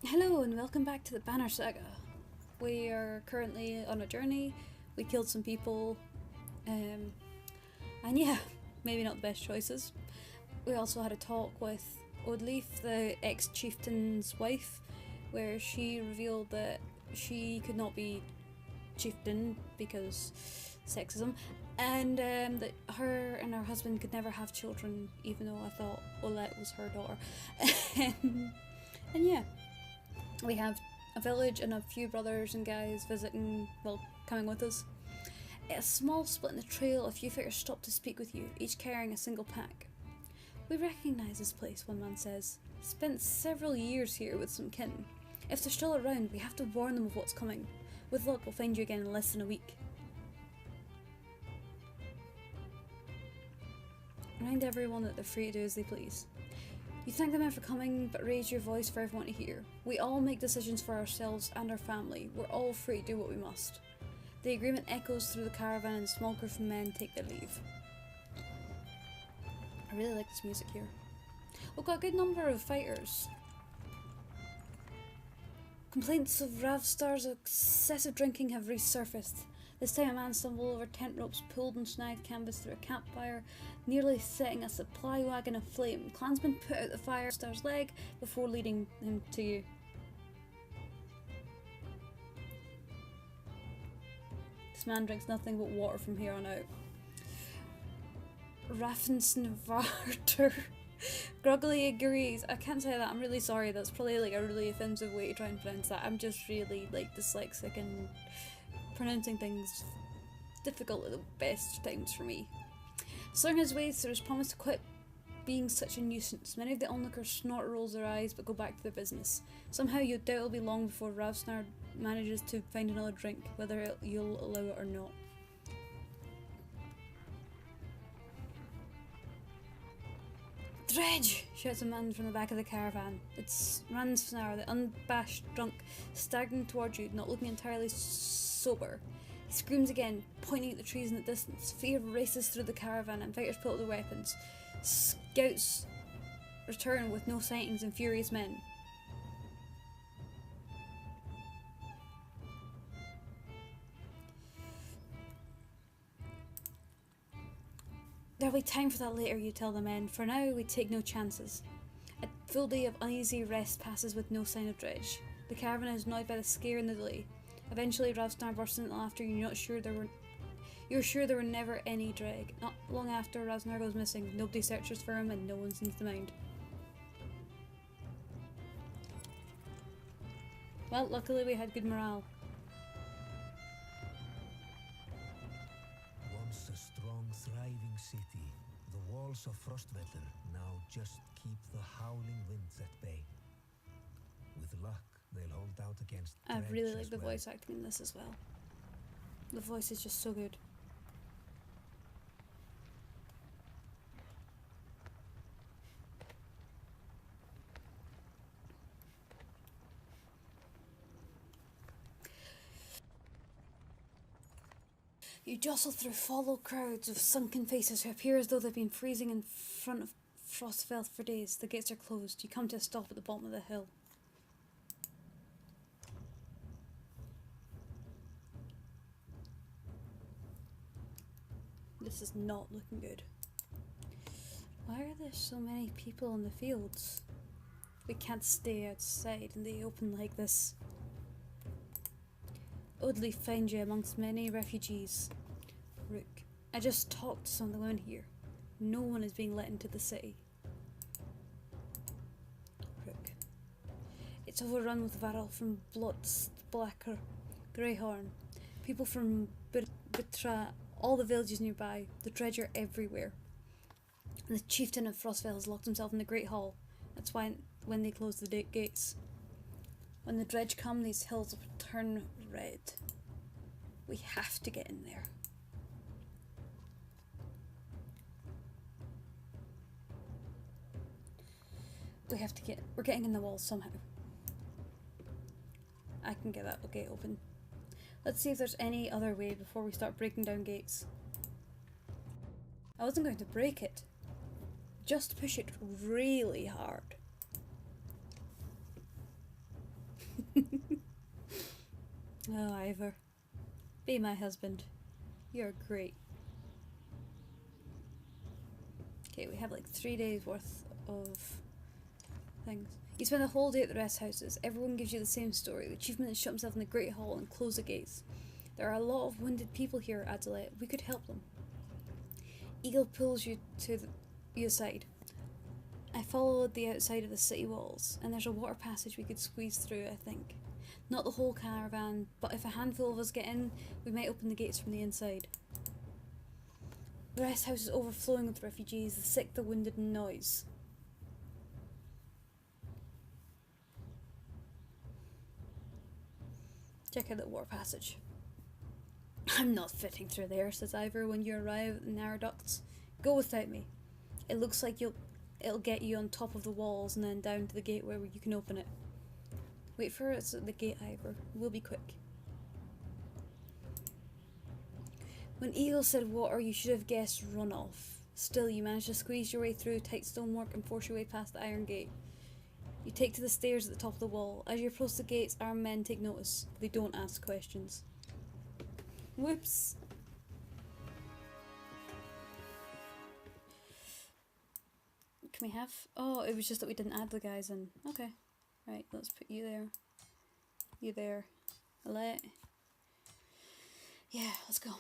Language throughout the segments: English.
Hello and welcome back to the Banner Saga. We are currently on a journey. We killed some people, and yeah, maybe not the best choices. We also had a talk with Oddleaf, the ex-chieftain's wife, where she revealed that she could not be chieftain because sexism, and that her and her husband could never have children, even though I thought Olette was her daughter. And yeah, we have a village and a few brothers and guys visiting, well, coming with us. At a small split in the trail, a few figures stop to speak with you, each carrying a single pack. We recognise this place, one man says. Spent several years here with some kin. If they're still around, we have to warn them of what's coming. With luck, we'll find you again in less than a week. Remind everyone that they're free to do as they please. You thank the men for coming, but raise your voice for everyone to hear. We all make decisions for ourselves and our family. We're all free to do what we must. The agreement echoes through the caravan and a small group of men take their leave. I really like this music here. We've got a good number of fighters. Complaints of Ravstar's excessive drinking have resurfaced. This time a man stumbled over tent ropes, pulled and snagged canvas through a campfire, nearly setting a supply wagon aflame. Clansmen put out the fire Star's leg before leading him to you. This man drinks nothing but water from here on out. Raffensnvarter groggily agrees. I can't say that, I'm really sorry, that's probably like a really offensive way to try and pronounce that. I'm just really like dyslexic and pronouncing things difficult at the best times for me. Slurring his way through his promise to quit being such a nuisance. Many of the onlookers snort, rolls their eyes, but go back to their business. Somehow you doubt it'll be long before Ravsnar manages to find another drink, whether you'll allow it or not. Dredge! Shouts a man from the back of the caravan. It's Ransnar, the unabashed drunk, staggering towards you, not looking entirely sober. He screams again, pointing at the trees in the distance. Fear races through the caravan and fighters pull out their weapons. Scouts return with no sightings and furious men. There'll be time for that later, you tell the men. For now, we take no chances. A full day of uneasy rest passes with no sign of Dredge. The caravan is annoyed by the scare and the delay. Eventually, Ravsnar bursts into laughter. You're sure there were never any Dreg. Not long after Ravsnar goes missing, nobody searches for him and no one seems to mind. Well, luckily we had good morale. Once a strong, thriving city, the walls of Frostweather now just keep the howling winds at bay. With luck, they'll hold out against I Dredge really as like the well. voice acting in this as well. The voice is just so good. You jostle through followed crowds of sunken faces who appear as though they've been freezing in front of Frostfell for days. The gates are closed. You come to a stop at the bottom of the hill. This is not looking good. Why are there so many people in the fields? We can't stay outside in the open like this. Oddleaf finds you amongst many refugees. Rook, I just talked to some of the women here. No one is being let into the city. Rook, it's overrun with Varel from Blotz, Blacker, Greyhorn. People from Bitra, all the villages nearby. The Dredge are everywhere. And the chieftain of Frostvale has locked himself in the Great Hall. That's why when they close the gates. When the Dredge come, these hills will turn red. We have to get in there. We're getting in the walls somehow. I can get that gate open. Let's see if there's any other way before we start breaking down gates. I wasn't going to break it. Just push it really hard. Oh, Ivor. Be my husband. You're great. Okay, we have like 3 days worth of things. You spend the whole day at the rest houses. Everyone gives you the same story. The chief minister shut himself in the Great Hall and closed the gates. There are a lot of wounded people here, Adelaide. We could help them. Eagle pulls you to the aside. I followed the outside of the city walls, and there's a water passage we could squeeze through, I think. Not the whole caravan, but if a handful of us get in, we might open the gates from the inside. The rest house is overflowing with refugees, the sick, the wounded, and noise. Check out the water passage. I'm not fitting through there, says Ivor when you arrive at the narrow ducts. Go without me. It looks like it'll get you on top of the walls and then down to the gate where you can open it. Wait for us at the gate, Ivor. We'll be quick. When Eagle said water, you should have guessed runoff. Still, you manage to squeeze your way through tight stonework and force your way past the iron gate. You take to the stairs at the top of the wall. As you approach the gates, armed men take notice. They don't ask questions. Whoops. Can we have... Oh, it was just that we didn't add the guys in. Okay. Right, let's put you there. You there. Alette. Yeah, let's go.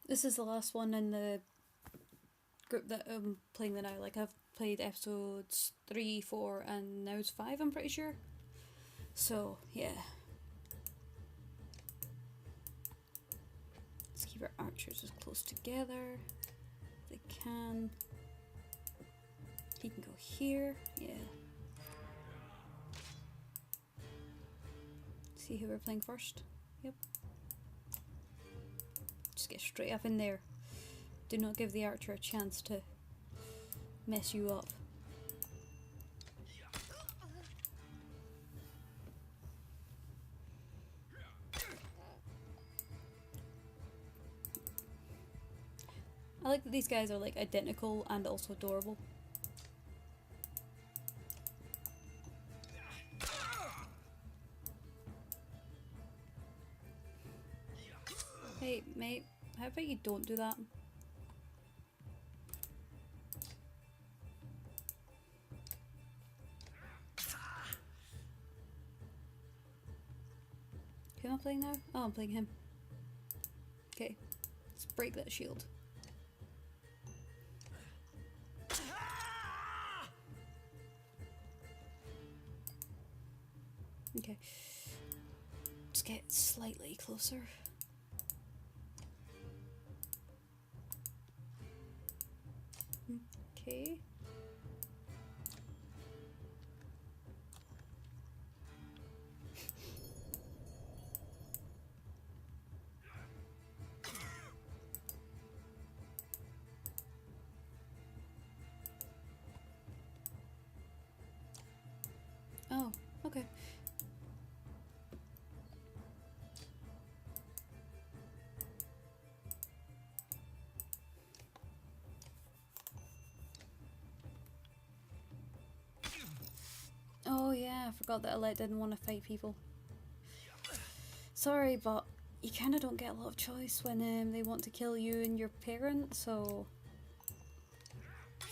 This is the last one in the group that I'm playing now. Like, I've played episodes 3, 4, and now it's 5, I'm pretty sure. So, yeah. Let's keep our archers as close together as they can. He can go here, yeah. See who we're playing first? Yep. Just get straight up in there. Do not give the archer a chance to mess you up. I like that these guys are like identical and also adorable. Hey mate, how about you don't do that? Who am I playing now? Oh, I'm playing him. Okay, let's break that shield. Okay, just get slightly closer. Okay. Oh, okay. Oh yeah, I forgot that Alette didn't want to fight people. Sorry, but you kind of don't get a lot of choice when they want to kill you and your parent, so...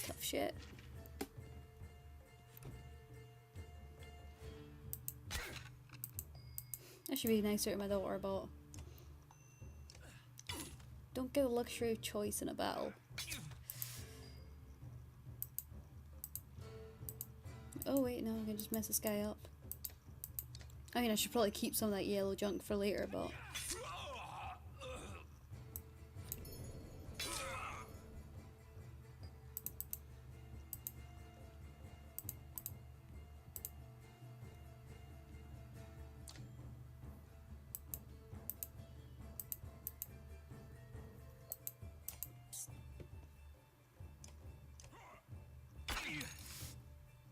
Tough shit. I should be nicer to my daughter, but... Don't get the luxury of choice in a battle. Oh wait, no, I can just mess this guy up. I mean, I should probably keep some of that yellow junk for later, but...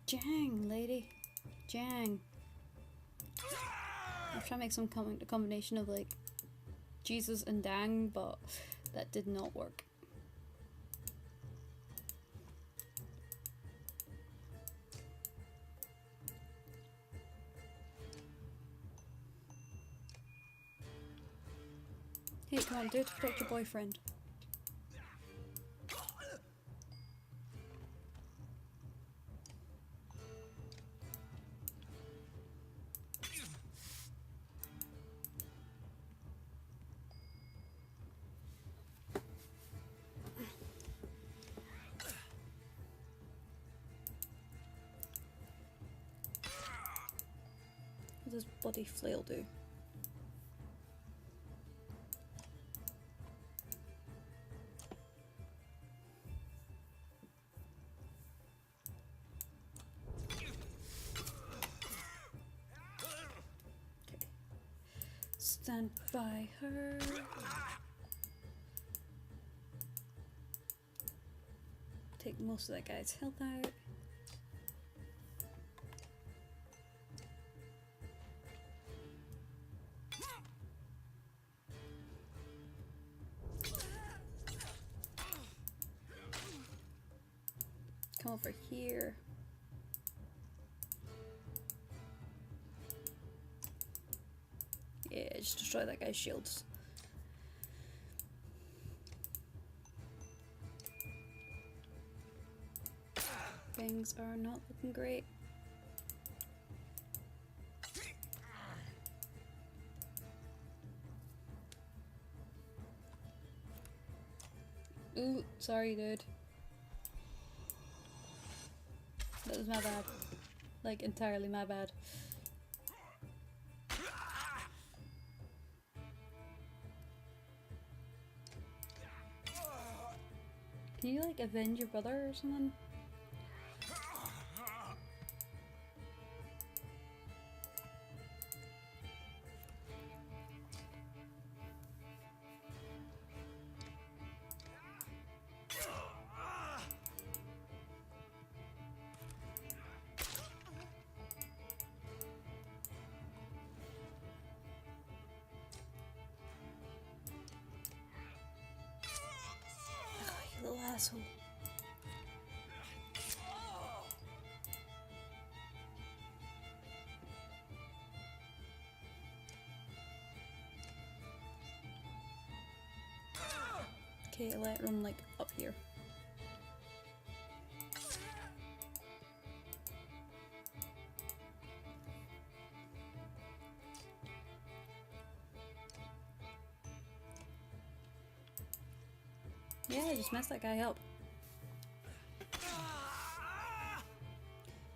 Jang, lady. Jang. I'm trying to make some combination of like Jesus and Dang, but that did not work. Kate, come on, do it to protect your boyfriend. What does bloody flail do? Okay. Stand by her. Take most of that guy's health out. Come over here. Yeah, just destroy that guy's shields. Things are not looking great. Ooh, sorry, dude. That was my bad. Like, entirely my bad. Can you, like, avenge your brother or something? You little asshole. Okay, let run like up here. Yeah, just mess that guy up.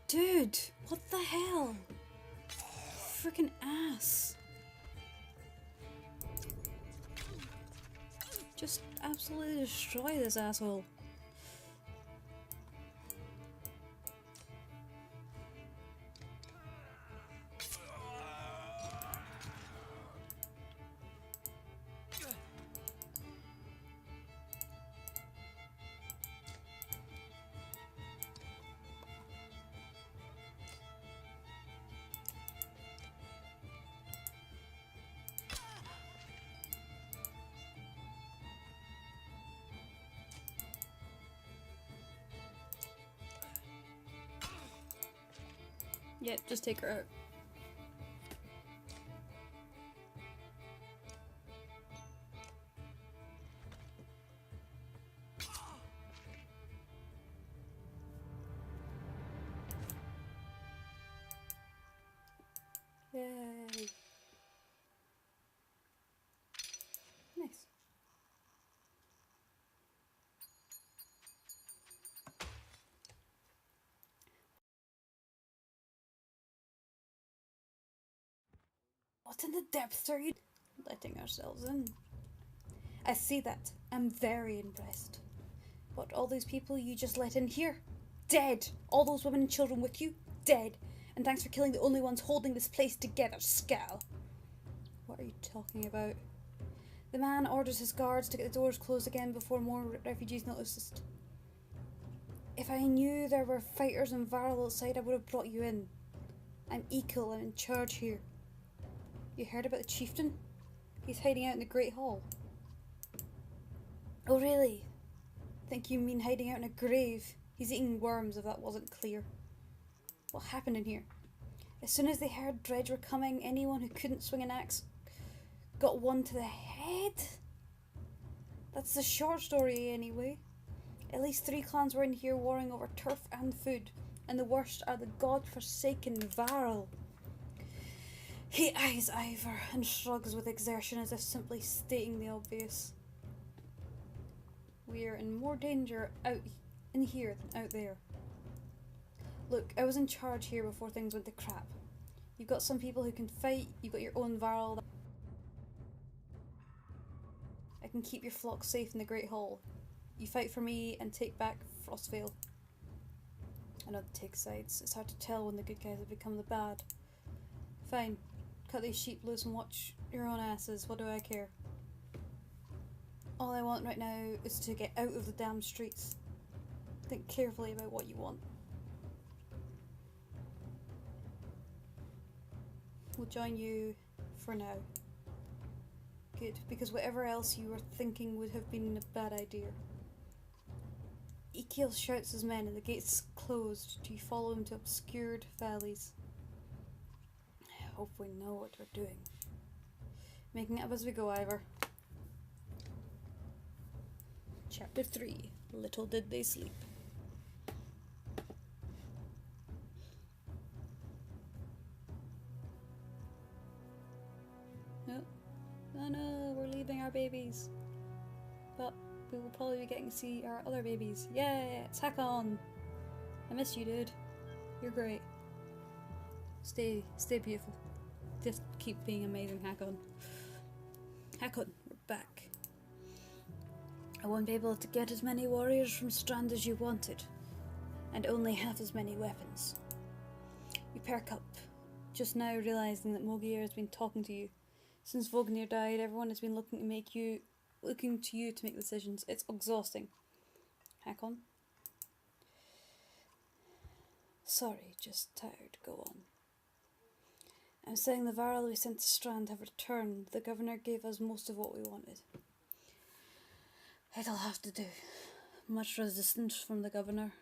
Dude, what the hell? Freaking ass. Just absolutely destroy this asshole. Yeah, just take her out. Yay. Nice. What in the depths are you letting ourselves in? I see that. I'm very impressed. But all those people you just let in here? Dead! All those women and children with you? Dead! And thanks for killing the only ones holding this place together, Scal. What are you talking about? The man orders his guards to get the doors closed again before more refugees noticed. If I knew there were fighters and Varl outside, I would have brought you in. I'm Equal, I'm in charge here. You heard about the chieftain? He's hiding out in the Great Hall. Oh really? Think you mean hiding out in a grave? He's eating worms, if that wasn't clear. What happened in here? As soon as they heard Dredge were coming, anyone who couldn't swing an axe got one to the head? That's the short story anyway. At least 3 clans were in here warring over turf and food, and the worst are the god-forsaken Varl. He eyes Ivor and shrugs with exertion as if simply stating the obvious. We're in more danger out in here than out there. Look, I was in charge here before things went to crap. You've got some people who can fight, you've got your own Varl. I can keep your flock safe in the Great Hall. You fight for me and take back Frostvale. I know to take sides. It's hard to tell when the good guys have become the bad. Fine. Cut these sheep loose and watch your own asses. What do I care? All I want right now is to get out of the damn streets. Think carefully about what you want. We'll join you for now. Good, because whatever else you were thinking would have been a bad idea. Ekiel shouts his men and the gates closed. Do you follow him to obscured valleys? I hope we know what we're doing. Making it up as we go, Ivor. Chapter 3. Little did they sleep. Oh no, we're leaving our babies. But we will probably be getting to see our other babies. Yay, it's Hakon! I miss you, dude. You're great. Stay beautiful. Just keep being amazing, Hakon. Hakon, we're back. I won't be able to get as many warriors from Strand as you wanted, and only half as many weapons. You perk up, just now realising that Mogier has been talking to you. Since Vognir died, everyone has been looking to you to make decisions. It's exhausting. Hakon? Sorry, just tired. Go on. I'm saying the Varl we sent to Strand have returned. The governor gave us most of what we wanted. It'll have to do. Much resistance from the governor.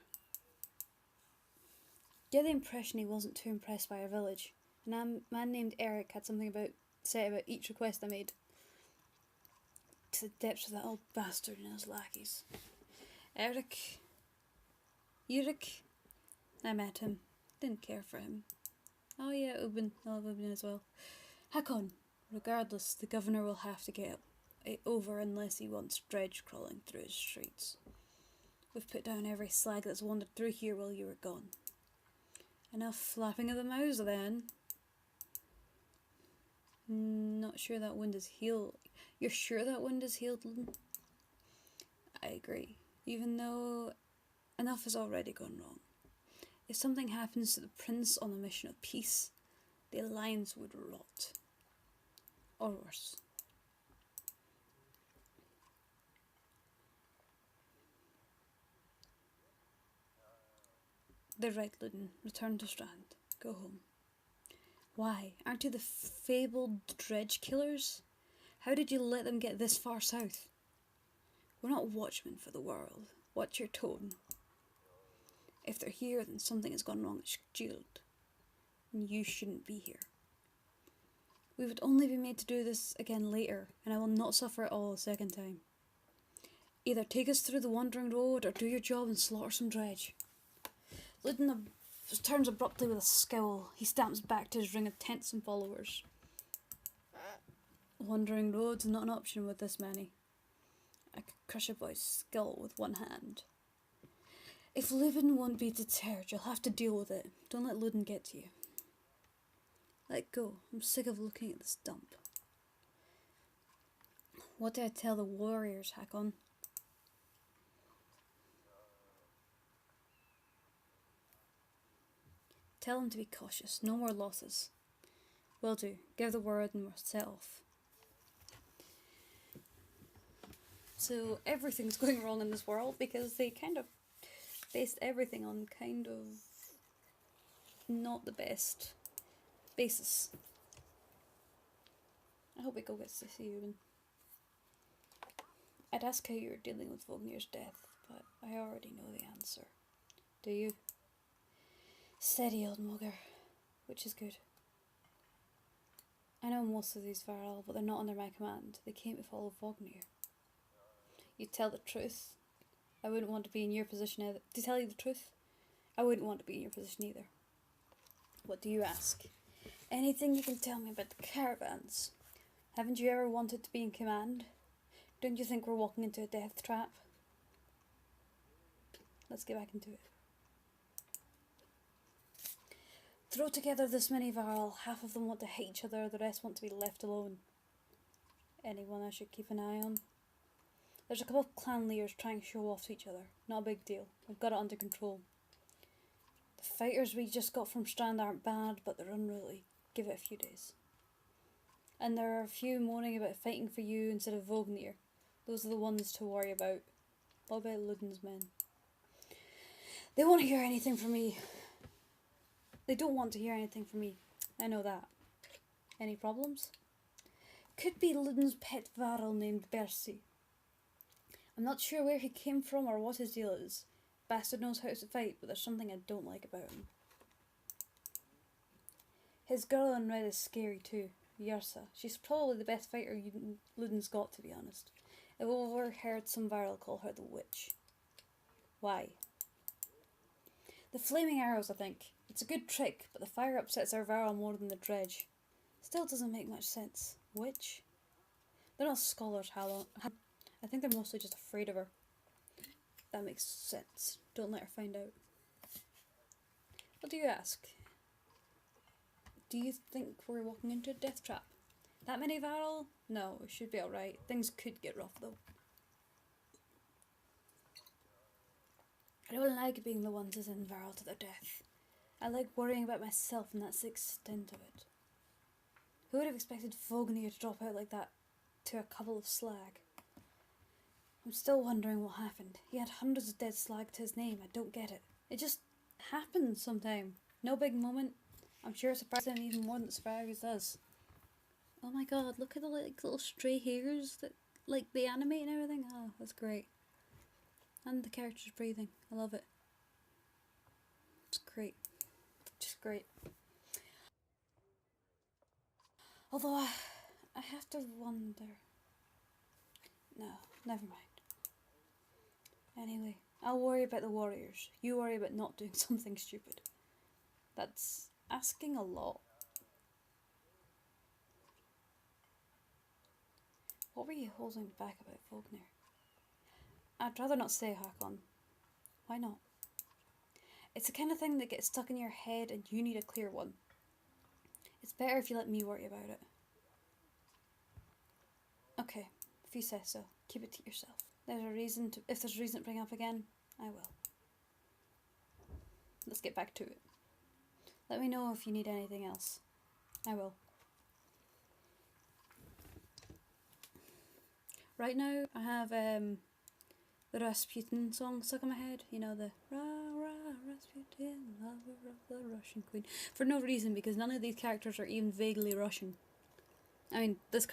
Get the impression he wasn't too impressed by our village. A man named Eric had something say about each request I made. To the depths of that old bastard and his lackeys. Eric. I met him. Didn't care for him. Oh yeah, Ubin. I love Ubin as well. Hakon. Regardless, the governor will have to get it over unless he wants dredge crawling through his streets. We've put down every slag that's wandered through here while you were gone. Enough flapping of the mouths then. Not sure that wound is healed. You're sure that wound is healed? I agree. Even though enough has already gone wrong. If something happens to the prince on a mission of peace, the alliance would rot. Or worse. They're right, Ludden. Return to Strand. Go home. Why? Aren't you the fabled dredge killers? How did you let them get this far south? We're not watchmen for the world. Watch your tone. If they're here, then something has gone wrong at Shield. And you shouldn't be here. We would only be made to do this again later, and I will not suffer it all a second time. Either take us through the wandering road, or do your job and slaughter some dredge. Ludden turns abruptly with a scowl. He stamps back to his ring of tents and followers. Wandering road's not an option with this many. I could crush a boy's skull with one hand. If Ludden won't be deterred, you'll have to deal with it. Don't let Ludden get to you. Let go. I'm sick of looking at this dump. What do I tell the warriors, Hakon? Tell them to be cautious. No more losses. Will do. Give the word and we're set off. So everything's going wrong in this world because they kind of based everything on kind of not the best basis. I hope Eagle gets to see you. I'd ask how you're dealing with Vognir's death, but I already know the answer. Do you? Steady, old mugger, which is good. I know most of these Varl, but they're not under my command. They came to follow Vognir. You tell the truth. I wouldn't want to be in your position either. To tell you the truth, I wouldn't want to be in your position either. What do you ask? Anything you can tell me about the caravans. Haven't you ever wanted to be in command? Don't you think we're walking into a death trap? Let's get back into it. Throw together this many Varl. Half of them want to hate each other, the rest want to be left alone. Anyone I should keep an eye on? There's a couple of clan leaders trying to show off to each other. Not a big deal. We've got it under control. The fighters we just got from Strand aren't bad, but they're unruly. Give it a few days. And there are a few moaning about fighting for you instead of Vognir. Those are the ones to worry about. What about Ludden's men? They won't hear anything from me. They don't want to hear anything from me. I know that. Any problems? Could be Ludden's pet Varl named Bercy. I'm not sure where he came from or what his deal is. Bastard knows how to fight, but there's something I don't like about him. His girl in red is scary too, Yersa. She's probably the best fighter Ludden's got, to be honest. I've overheard some Varl call her the witch. Why? The flaming arrows, I think. It's a good trick, but the fire upsets our Varl more than the dredge. Still doesn't make much sense. Witch? They're not scholars, Hallow. I think they're mostly just afraid of her. That makes sense. Don't let her find out. What do you ask? Do you think we're walking into a death trap? That many Varl? No, it should be alright. Things could get rough though. I don't like being the one to send Varl to their death. I like worrying about myself, and that's the extent of it. Who would have expected Vognir to drop out like that to a couple of slag? I'm still wondering what happened. He had hundreds of dead slag to his name. I don't get it. It just happens sometime. No big moment. I'm sure it surprised him even more than it surprised us. Oh my god, look at the little stray hairs that they animate and everything. Oh, that's great. And the characters breathing. I love it. It's great. Just great. Although I have to wonder. No, never mind. Anyway, I'll worry about the warriors. You worry about not doing something stupid. That's asking a lot. What were you holding back about Vognir? I'd rather not say, Hakon. Why not? It's the kind of thing that gets stuck in your head and you need a clear one. It's better if you let me worry about it. Okay, if you say so, keep it to yourself. If there's a reason to bring up again, I will. Let's get back to it. Let me know if you need anything else. I will. Right now, I have the Rasputin song stuck in my head. You know, the Ra Ra Rasputin, lover of the Russian queen. For no reason, because none of these characters are even vaguely Russian. I mean, this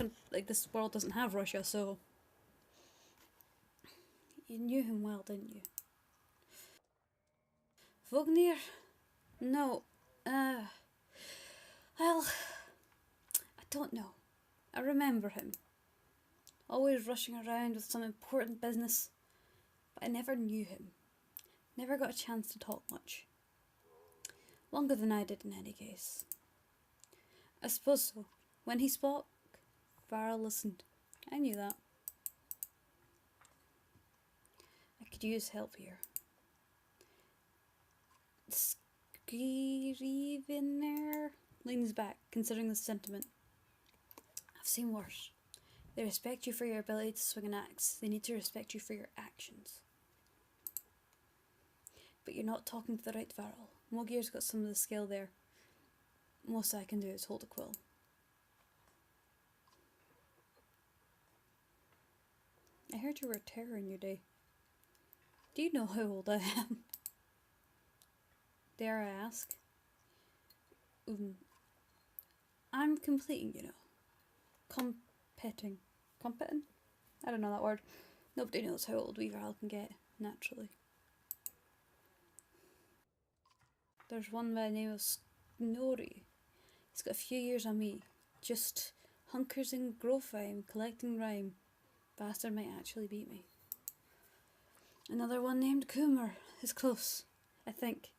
world doesn't have Russia, so you knew him well, didn't you? Vognir? No. Well, I don't know. I remember him. Always rushing around with some important business. But I never knew him. Never got a chance to talk much. Longer than I did in any case. I suppose so. When he spoke, Varl listened. I knew that. I could use help here. Scrivener leans back, considering the sentiment. I've seen worse. They respect you for your ability to swing an axe. They need to respect you for your actions. But you're not talking to the right Varl. Mogir's got some of the skill there. Most I can do is hold a quill. I heard you were a terror in your day. Do you know how old I am? Dare I ask? I'm completing, you know. Competing. Competing? I don't know that word. Nobody knows how old we Varl can get, naturally. There's one by the name of Snorri. He's got a few years on me. Just hunkers in Grofheim, collecting rhyme. Bastard might actually beat me. Another one named Coomer is close, I think.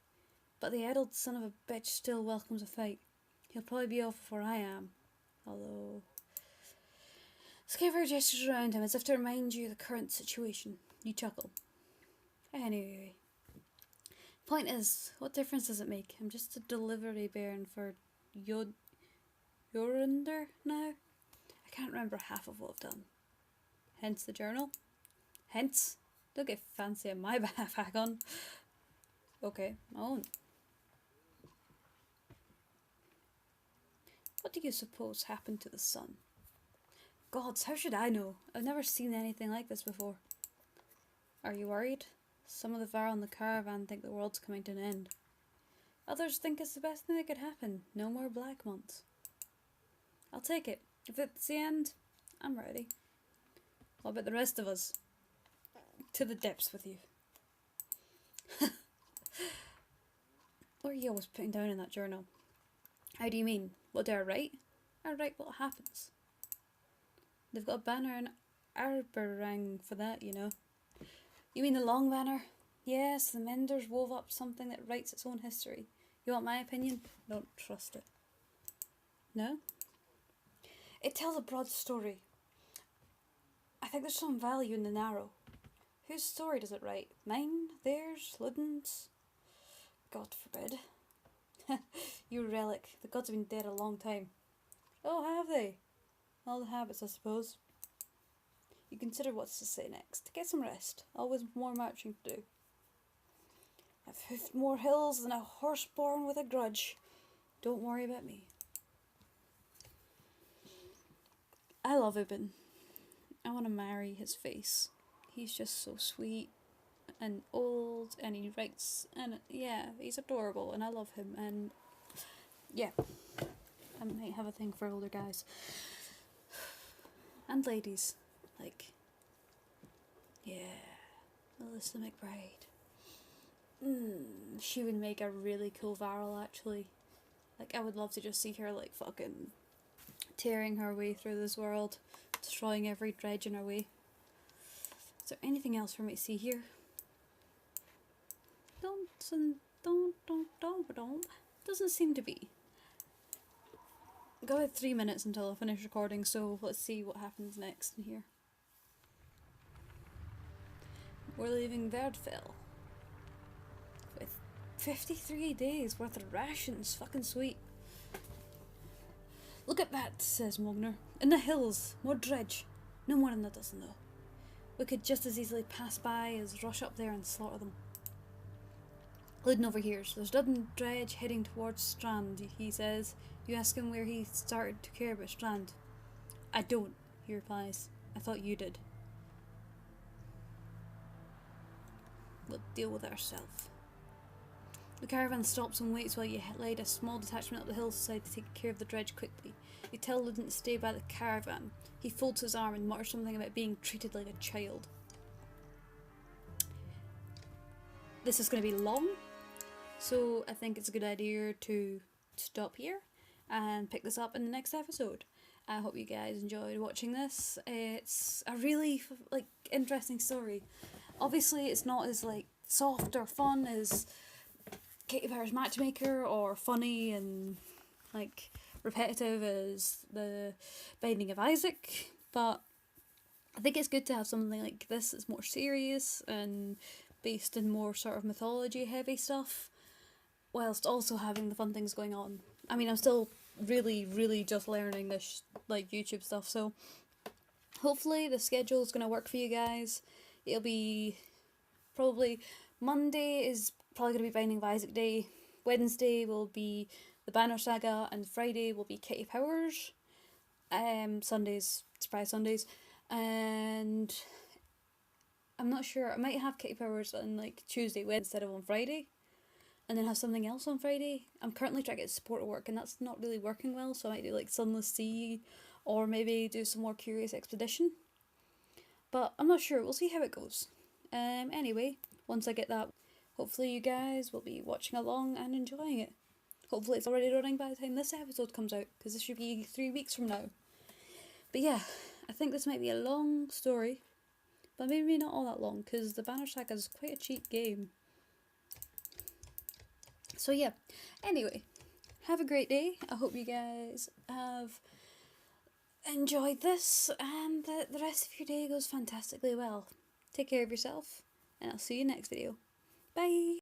But the addled son of a bitch still welcomes a fight. He'll probably be off before I am. Although... Skiver gestures around him as if to remind you of the current situation. You chuckle. Anyway. Point is, what difference does it make? I'm just a delivery baron for Yorunder now? I can't remember half of what I've done. Hence the journal. Hence. Don't get fancy on my behalf, Hagon. Okay, I won't. What do you suppose happened to the sun? Gods, how should I know? I've never seen anything like this before. Are you worried? Some of the Varl in the caravan think the world's coming to an end. Others think it's the best thing that could happen. No more black months. I'll take it. If it's the end, I'm ready. What about the rest of us? To the depths with you. What are you always putting down in that journal? How do you mean? What do I write? I write what happens. They've got a banner and Arberang for that, you know. You mean the long banner? Yes, the Menders wove up something that writes its own history. You want my opinion? Don't trust it. No? It tells a broad story. I think there's some value in the narrow. Whose story does it write? Mine? Theirs? Ludden's? God forbid. You relic. The gods have been dead a long time. Oh, have they? All the habits, I suppose. You consider what's to say next. Get some rest. Always more marching to do. I've hoofed more hills than a horse born with a grudge. Don't worry about me. I love Ibn. I want to marry his face. He's just so sweet and old, and he writes, and yeah, he's adorable, and I love him, and yeah, I might have a thing for older guys. And ladies, like, yeah, Melissa McBride. She would make a really cool Varl, actually. Like, I would love to just see her, like, fucking tearing her way through this world, destroying every dredge in her way. Is there anything else for me to see here? Don't. Doesn't seem to be. I've got about 3 minutes until I finish recording, so let's see what happens next in here. We're leaving Verdfell with 53 days worth of rations. Fucking sweet. Look at that, says Mogner. In the hills, more dredge. No more than a dozen though. We could just as easily pass by as rush up there and slaughter them. Ludden overhears. There's Dudden dredge heading towards Strand, he says. You ask him where he started to care about Strand. I don't, he replies. I thought you did. We'll deal with it ourselves. The caravan stops and waits while you lead a small detachment up the hillside to take care of the dredge quickly. You tell Ludden to stay by the caravan. He folds his arm and mutters something about being treated like a child. This is going to be long, so I think it's a good idea to stop here and pick this up in the next episode. I hope you guys enjoyed watching this. It's a really interesting story. Obviously, it's not as soft or fun as Katie Power's Matchmaker, or funny and repetitive as the Binding of Isaac, but I think it's good to have something like this that's more serious and based in more sort of mythology heavy stuff, whilst also having the fun things going on. I mean, I'm still really just learning this YouTube stuff, so hopefully the schedule is going to work for you guys. It'll be probably Monday is probably going to be Binding of Isaac Day, Wednesday will be the Banner Saga, and Friday will be Kitty Powers. Sundays, surprise Sundays, and I'm not sure, I might have Kitty Powers on Tuesday, Wednesday instead of on Friday, and then have something else on Friday. I'm currently trying to get support at work and that's not really working well, so I might do Sunless Sea, or maybe do some more Curious Expedition, but I'm not sure, we'll see how it goes. Anyway, once I get that, hopefully you guys will be watching along and enjoying it. Hopefully it's already running by the time this episode comes out, because this should be 3 weeks from now. But yeah, I think this might be a long story, but maybe not all that long, because the Banner Saga is quite a cheap game. So yeah, anyway, have a great day. I hope you guys have enjoyed this, and that the rest of your day goes fantastically well. Take care of yourself, and I'll see you next video. Bye!